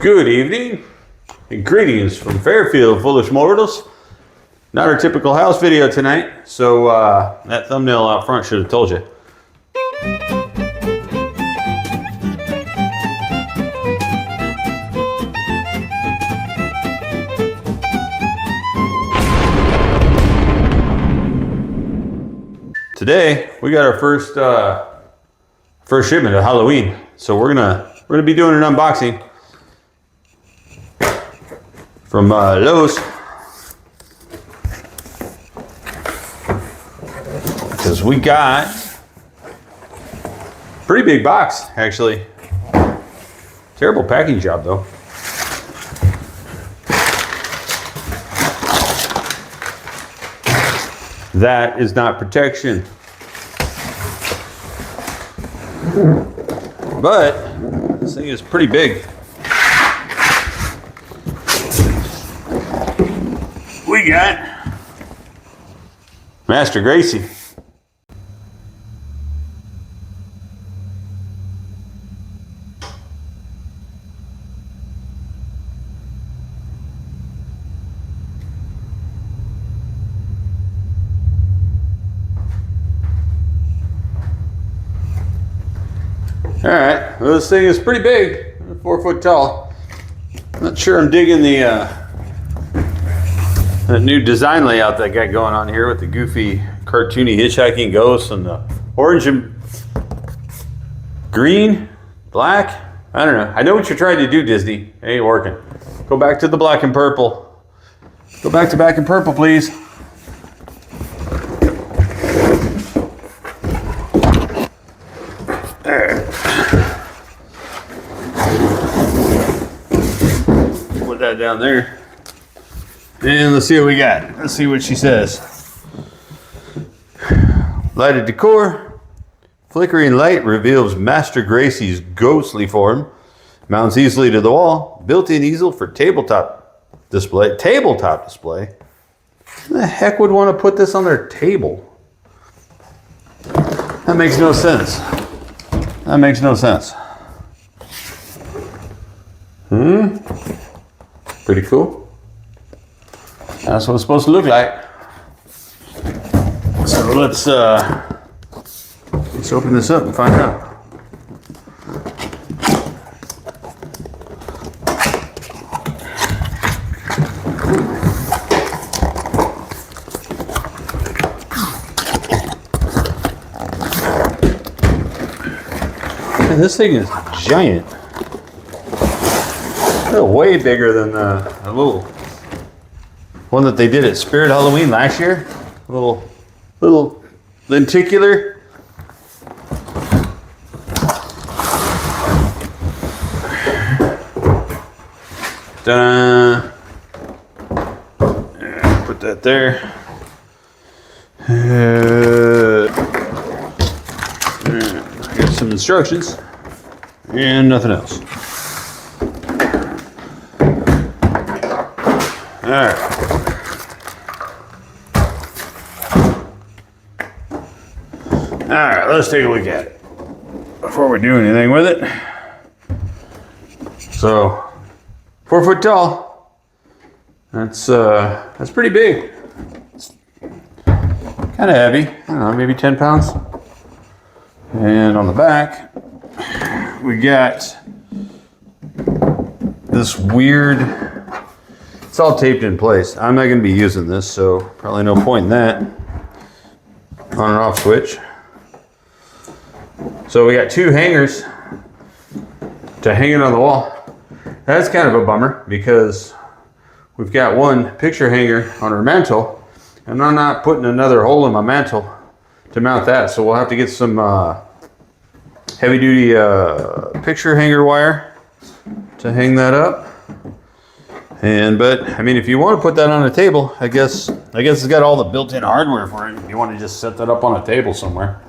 Good evening and greetings from Fairfield, foolish mortals. Not our typical house video tonight, so that thumbnail out front should have told you. Today we got our first shipment of Halloween, so we're gonna be doing an unboxing from Lowe's, because we got a pretty big box actually. Terrible packing job though. That is not protection. But this thing is pretty big. We got Master Gracey. All right, well, this thing is pretty big, 4 foot tall. Not sure I'm digging the new design layout that I got going on here with the goofy, cartoony hitchhiking ghosts and the orange and green, black. I don't know. I know what you're trying to do, Disney. It ain't working. Go back to the black and purple. Go back to black and purple, please. Put that down there. And let's see what we got. Let's see what she says. Lighted decor. Flickering light reveals Master Gracey's ghostly form. Mounts easily to the wall. Built-in easel for tabletop display. Tabletop display? Who the heck would want to put this on their table? That makes no sense. That makes no sense. Pretty cool. That's what it's supposed to look like. So let's open this up and find out. Man, this thing is giant. It's way bigger than the little one that they did at Spirit Halloween last year. A little lenticular. Ta-da. Put that there. I got some instructions and nothing else. All right. All right, let's take a look at it before we do anything with it. So, 4 foot tall. That's pretty big. It's kind of heavy. I don't know, maybe 10 pounds. And on the back, we got this weird. It's all taped in place. I'm not going to be using this, so probably no point in that. On and off switch. So we got 2 hangers to hang it on the wall. That's kind of a bummer because we've got one picture hanger on our mantle, and I'm not putting another hole in my mantle to mount that. So we'll have to get some heavy duty picture hanger wire to hang that up. But I mean, if you want to put that on a table, I guess it's got all the built-in hardware for it. If you want to just set that up on a table somewhere.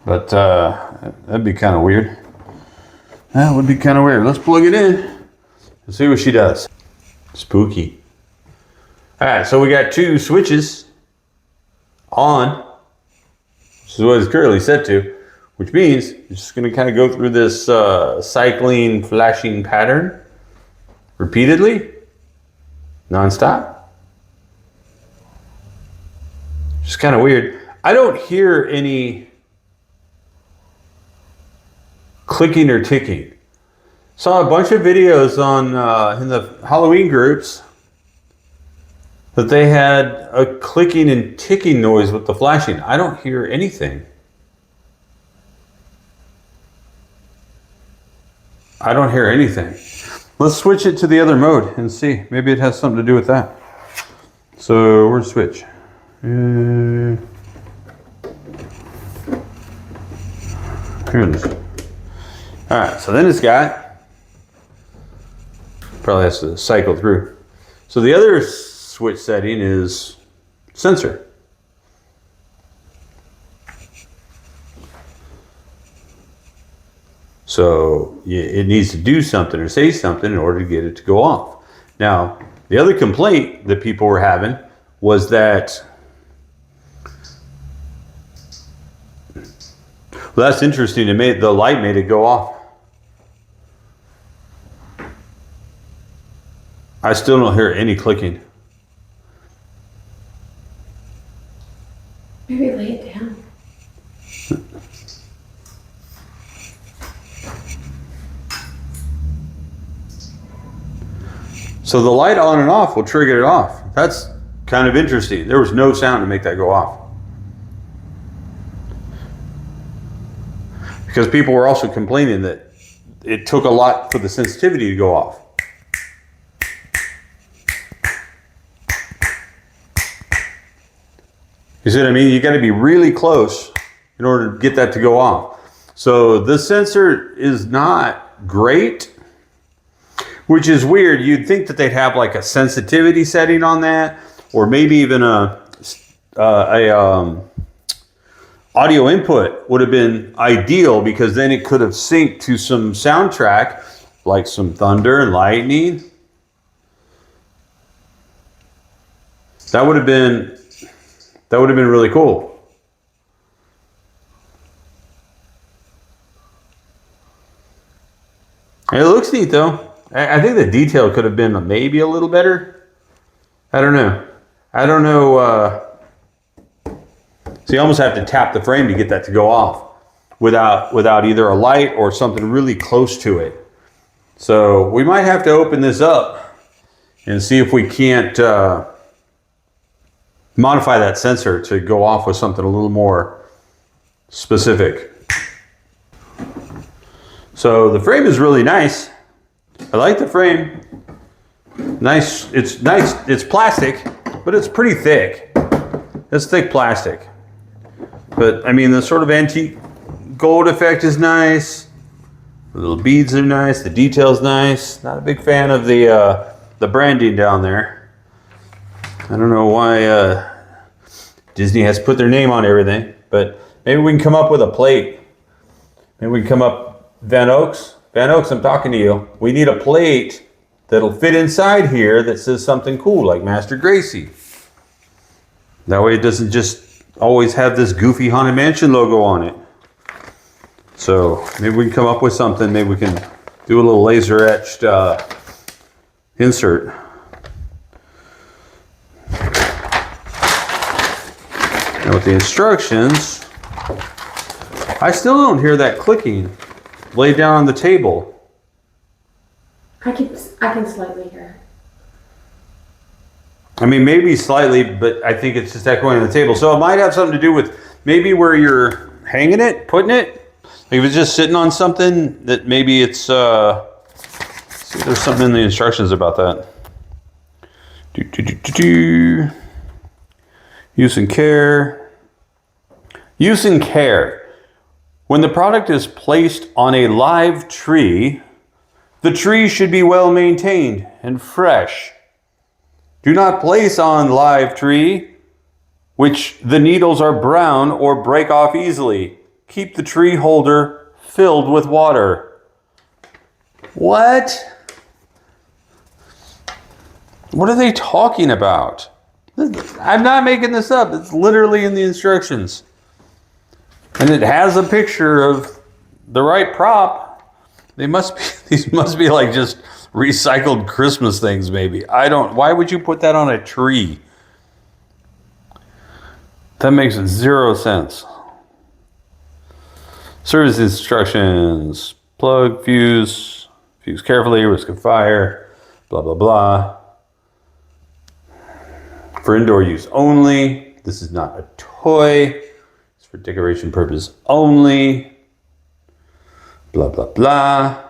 But that'd be kind of weird. That would be kind of weird. Let's plug it in and see what she does. Spooky. All right, so we got 2 switches on. This is what it's currently set to, which means it's just going to kind of go through this cycling, flashing pattern. repeatedly, nonstop. Just kind of weird. I don't hear any clicking or ticking. Saw a bunch of videos on in the Halloween groups that they had a clicking and ticking noise with the flashing. I don't hear anything. I don't hear anything. Let's switch it to the other mode and see. Maybe it has something to do with that. So where's switch? Here it is. All right, so then it's got, probably has to cycle through. So the other switch setting is sensor. So it needs to do something or say something in order to get it to go off. Now, the other complaint that people were having was that, well, that's interesting. The light made it go off. I still don't hear any clicking. Maybe lay it down. So the light on and off will trigger it off. That's kind of interesting. There was no sound to make that go off. Because people were also complaining that it took a lot for the sensitivity to go off. You see what I mean? You got to be really close in order to get that to go off. So the sensor is not great, which is weird. You'd think that they'd have like a sensitivity setting on that, or maybe even a audio input would have been ideal, because then it could have synced to some soundtrack, like some thunder and lightning. That would have been really cool. It looks neat though. I think the detail could have been maybe a little better. I don't know. So you almost have to tap the frame to get that to go off without either a light or something really close to it. So we might have to open this up and see if we can't modify that sensor to go off with something a little more specific. So the frame is really nice. I like the frame. Nice. It's nice. It's plastic, but it's pretty thick. It's thick plastic. But I mean, the sort of antique gold effect is nice. The little beads are nice. The detail's nice. Not a big fan of the branding down there. I don't know why Disney has put their name on everything, but maybe we can come up with a plate. Maybe we can come up, Van Oaks, I'm talking to you. We need a plate that'll fit inside here that says something cool, like Master Gracey. That way it doesn't just always have this goofy Haunted Mansion logo on it. So maybe we can come up with something. Maybe we can do a little laser etched insert. Now with the instructions, I still don't hear that clicking laid down on the table. I can slightly hear it. I mean, maybe slightly, but I think it's just echoing on the table. So it might have something to do with maybe where you're hanging it, putting it. Like if it's just sitting on something, that maybe it's, see, there's something in the instructions about that. Use and care. Use and care. When the product is placed on a live tree, the tree should be well maintained and fresh. Do not place on live tree, which the needles are brown or break off easily. Keep the tree holder filled with water. What? What are they talking about? I'm not making this up. It's literally in the instructions. And it has a picture of the right prop. These must be like just recycled Christmas things, maybe. Why would you put that on a tree? That makes zero sense. Service instructions. Plug, fuse carefully, risk of fire, blah, blah, blah. For indoor use only. This is not a toy. It's for decoration purpose only. Blah, blah, blah.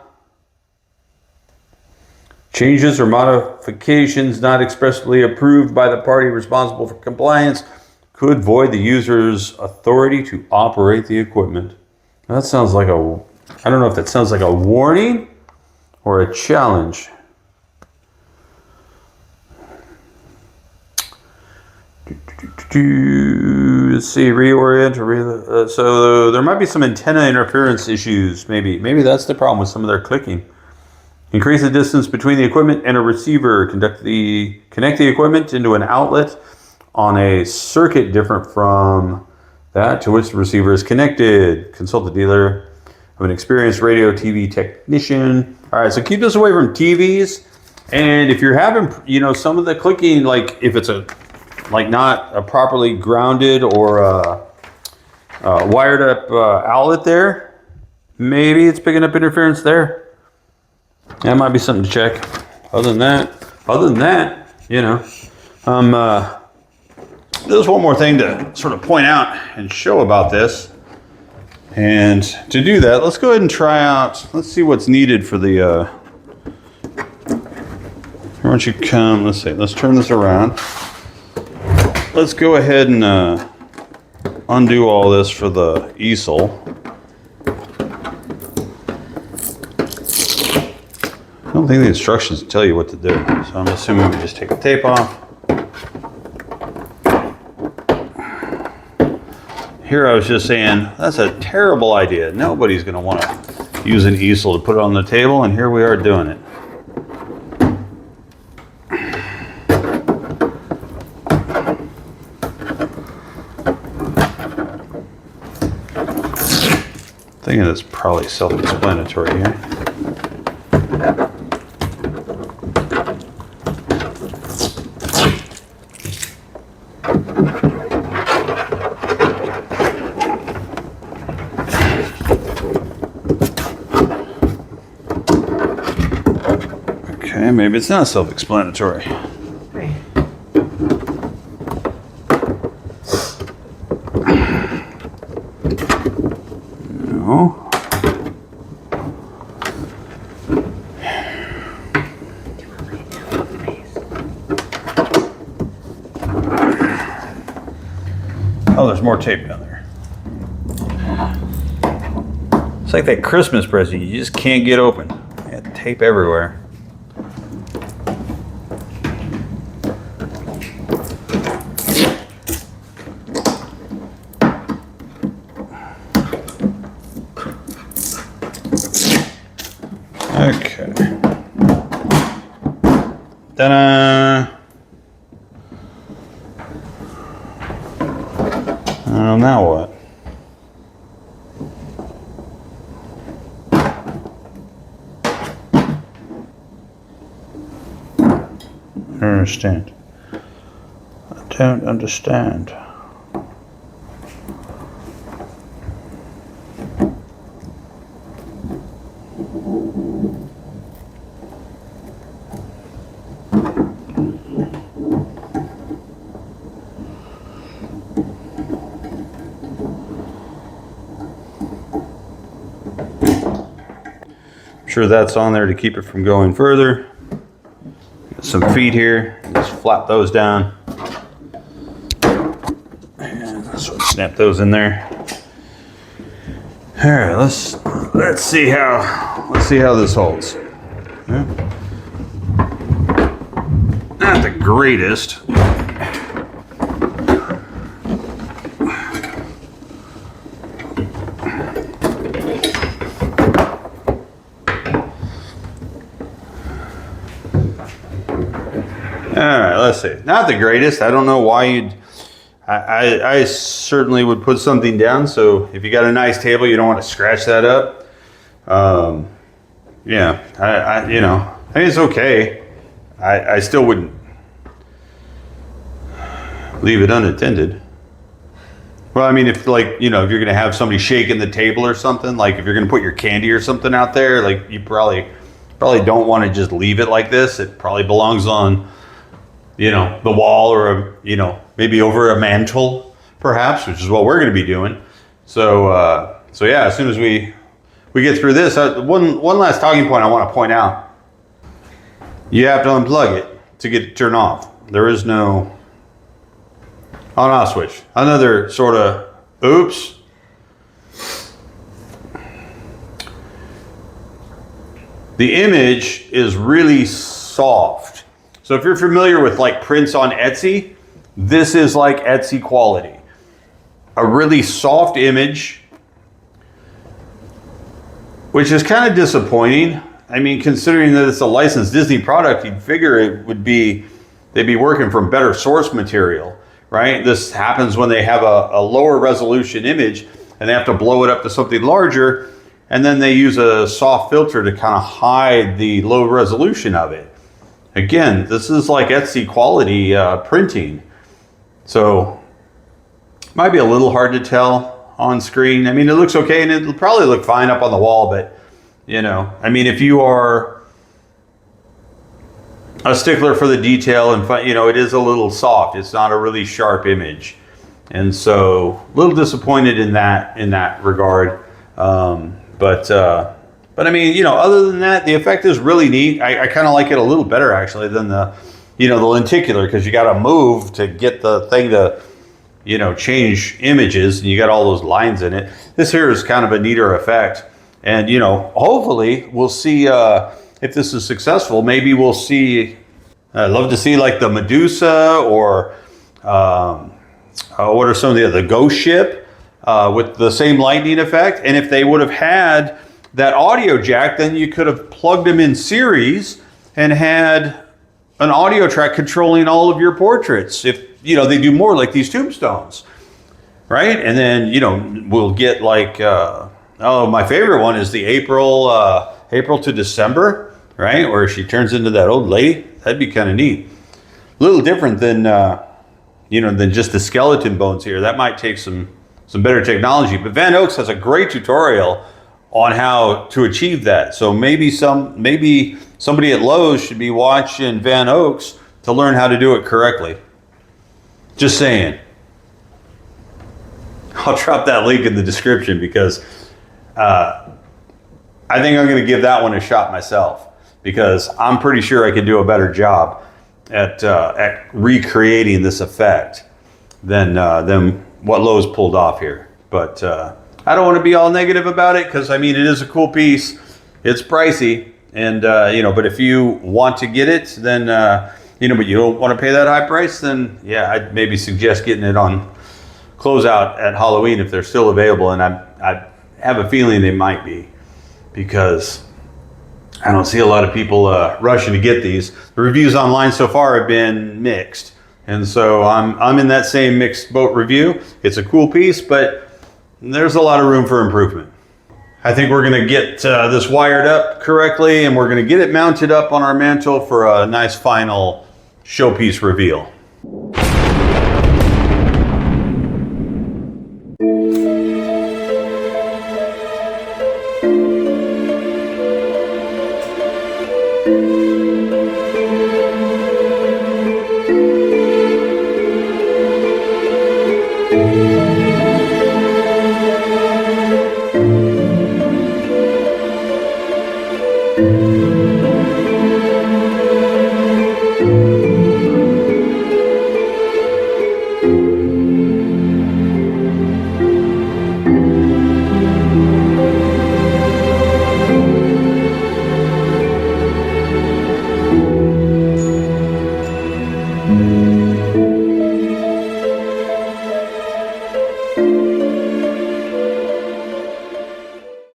Changes or modifications not expressly approved by the party responsible for compliance could void the user's authority to operate the equipment. Now that sounds like I don't know if that sounds like a warning or a challenge. Let's see, reorient. So there might be some antenna interference issues. Maybe that's the problem with some of their clicking. Increase the distance between the equipment and a receiver. Connect the equipment into an outlet on a circuit different from that to which the receiver is connected. Consult the dealer of an experienced radio TV technician. All right, so keep this away from TVs. And if you're having, some of the clicking, like if it's not a properly grounded or wired up outlet there, maybe it's picking up interference there. That might be something to check. Other than that, there's one more thing to sort of point out and show about this. And to do that, let's go ahead and try out, let's see what's needed for the, why don't you come, let's turn this around. Let's go ahead and undo all this for the easel. I don't think the instructions tell you what to do, so I'm assuming we just take the tape off. Here I was just saying, that's a terrible idea. Nobody's going to want to use an easel to put it on the table, and here we are doing it. Thinking it's probably self-explanatory here. Okay, maybe it's not self-explanatory. No. Oh, there's more tape down there. It's like that Christmas present you just can't get open. You got tape everywhere. Okay. Ta-da! Now what? I don't understand. I don't understand. Sure that's on there to keep it from going further. Got some feet here, just flap those down. And sort of snap those in there. All right, let's see how this holds. Yeah. Not the greatest. All right, let's see. Not the greatest. I don't know why you'd... I certainly would put something down, so if you got a nice table, you don't want to scratch that up. Yeah, I mean, it's okay. I still wouldn't leave it unattended. Well, I mean, if like, if you're going to have somebody shaking the table or something, like if you're going to put your candy or something out there, like you probably don't want to just leave it like this. It probably belongs on, the wall or, maybe over a mantle perhaps, which is what we're going to be doing. So yeah, as soon as we get through this, one last talking point I want to point out. You have to unplug it to get it turned off. There is no on-off switch. Another sort of oops. The image is really soft. So if you're familiar with like prints on Etsy, this is like Etsy quality. A really soft image, which is kind of disappointing. I mean, considering that it's a licensed Disney product, you'd figure they'd be working from better source material, right? This happens when they have a lower resolution image and they have to blow it up to something larger, and then they use a soft filter to kind of hide the low resolution of it. Again, this is like Etsy quality printing. So might be a little hard to tell on screen. I mean, it looks okay and it'll probably look fine up on the wall, but I mean, if you are a stickler for the detail and it is a little soft. It's not a really sharp image. And so a little disappointed in that regard. But I mean, other than that, the effect is really neat. I kind of like it a little better actually than the lenticular, because you got to move to get the thing to, change images, and you got all those lines in it. This here is kind of a neater effect. And, hopefully we'll see if this is successful. Maybe we'll see, I'd love to see like the Medusa or what are some of the ghost ship with the same lightning effect. And if they would have had that audio jack, then you could have plugged them in series and had an audio track controlling all of your portraits. If, they do more like these tombstones, right? And then, we'll get like, my favorite one is the April to December, right? Where she turns into that old lady. That'd be kind of neat. A little different than, than just the skeleton bones here. That might take some better technology. But Van Oaks has a great tutorial on how to achieve that. So maybe somebody at Lowe's should be watching Van Oaks to learn how to do it correctly. Just saying. I'll drop that link in the description because I think I'm going to give that one a shot myself, because I'm pretty sure I could do a better job at recreating this effect than what Lowe's pulled off here. But I don't want to be all negative about it, because I mean, it is a cool piece. It's pricey, and but if you want to get it, then but you don't want to pay that high price, then yeah, I'd maybe suggest getting it on closeout at Halloween if they're still available, and I have a feeling they might be, because I don't see a lot of people rushing to get these. The reviews online so far have been mixed, and so I'm in that same mixed boat review. It's a cool piece, but there's a lot of room for improvement. I think we're going to get this wired up correctly, and we're going to get it mounted up on our mantle for a nice final showpiece reveal.